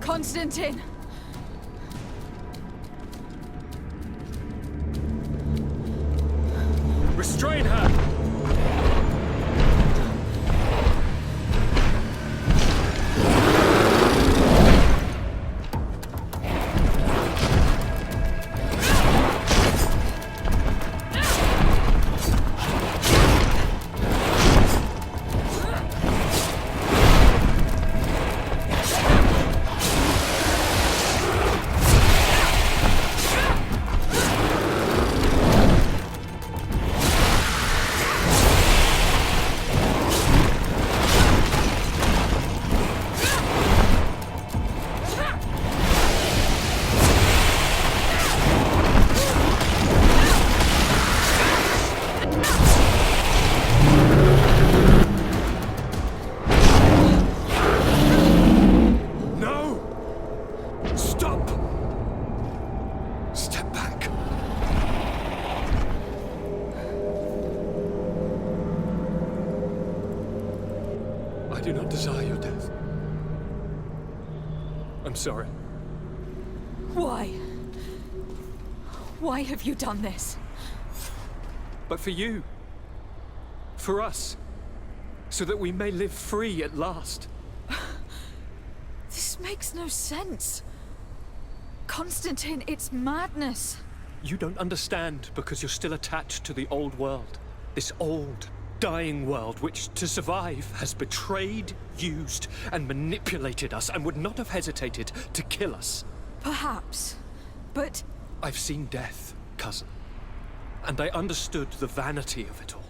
Constantin! Restrain her! I do not desire your death. I'm sorry. Why? Why have you done this? But for you. For us. So that we may live free at last. This makes no sense. Constantin, it's madness. You don't understand because you're still attached to the old world. This old, dying world which, to survive, has betrayed, used, and manipulated us and would not have hesitated to kill us. Perhaps, but... I've seen death, cousin. And I understood the vanity of it all.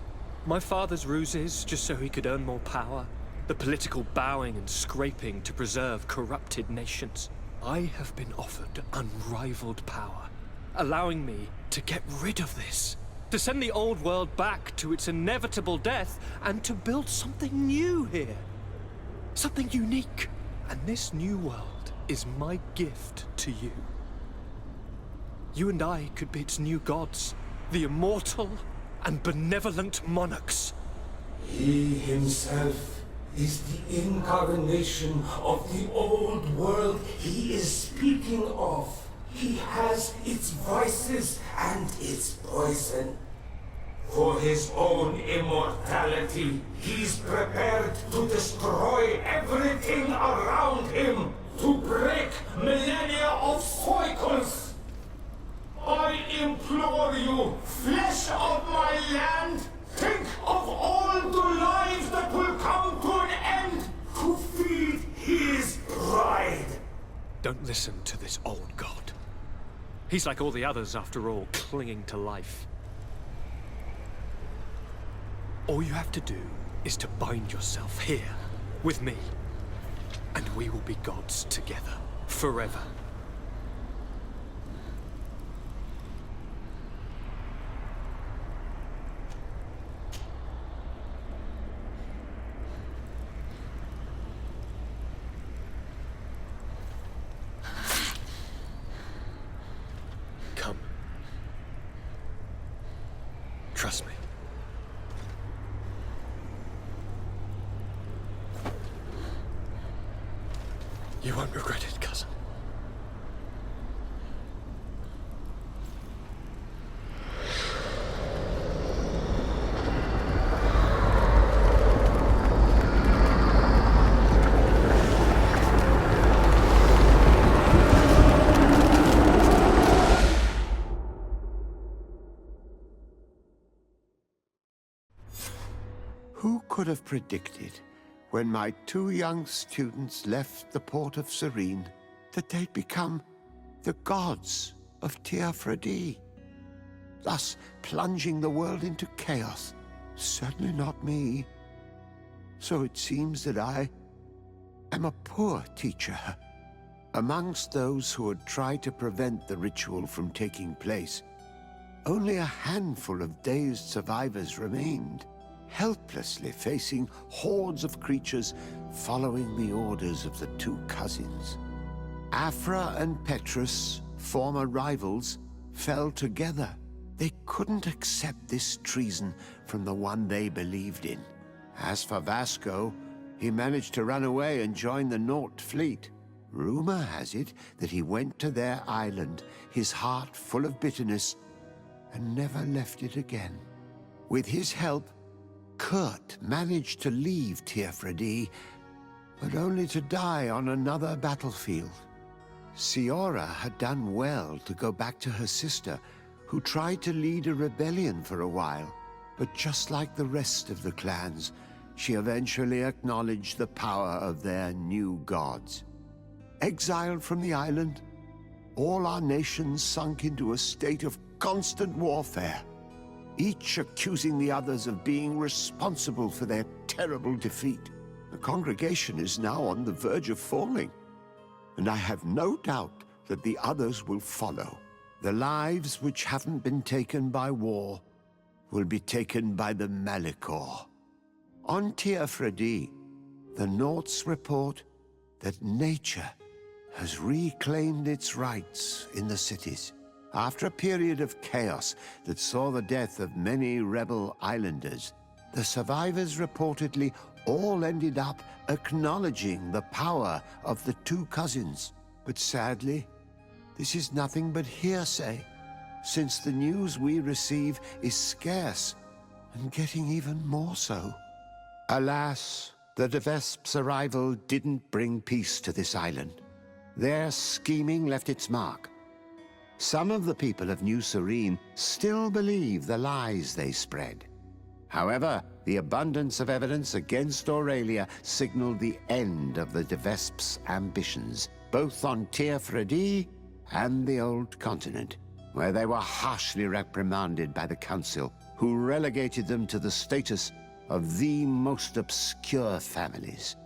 My father's ruses just so he could earn more power. The political bowing and scraping to preserve corrupted nations. I have been offered unrivaled power, allowing me to get rid of this. To send the old world back to its inevitable death, and to build something new here. Something unique. And this new world is my gift to you. You and I could be its new gods, the immortal and benevolent monarchs. He himself is the incarnation of the old world he is speaking of. He has its vices and its poison. For his own immortality, he's prepared to destroy everything around him, to break millennia of cycles. I implore you, flesh of my land, think of all the lives that will come to an end to feed his pride. Don't listen to this old god. He's like all the others, after all, clinging to life. All you have to do is to bind yourself here, with me. And we will be gods together, forever. Come. Trust me. You won't regret it, cousin. Who could have predicted, when my two young students left the port of Serene, that they'd become the gods of Teer Fradee, thus plunging the world into chaos? Certainly not me. So it seems that I am a poor teacher. Amongst those who had tried to prevent the ritual from taking place, only a handful of dazed survivors remained, helplessly facing hordes of creatures following the orders of the two cousins. Afra and Petrus, former rivals, fell together. They couldn't accept this treason from the one they believed in. As for Vasco, he managed to run away and join the Naut fleet. Rumor has it that he went to their island, his heart full of bitterness, and never left it again. With his help, Kurt managed to leave Teer Fradee, but only to die on another battlefield. Siora had done well to go back to her sister, who tried to lead a rebellion for a while, but just like the rest of the clans, she eventually acknowledged the power of their new gods. Exiled from the island, all our nations sunk into a state of constant warfare, each accusing the others of being responsible for their terrible defeat. The congregation is now on the verge of falling, and I have no doubt that the others will follow. The lives which haven't been taken by war will be taken by the Malicor. On Teer Fradee, the Norts report that nature has reclaimed its rights in the cities. After a period of chaos that saw the death of many rebel islanders, the survivors reportedly all ended up acknowledging the power of the two cousins. But sadly, this is nothing but hearsay, since the news we receive is scarce and getting even more so. Alas, the De Vesp's arrival didn't bring peace to this island. Their scheming left its mark. Some of the people of New Serene still believe the lies they spread. However, the abundance of evidence against Aurelia signaled the end of the De Vesp's ambitions, both on Teer Fradee and the Old Continent, where they were harshly reprimanded by the Council, who relegated them to the status of the most obscure families.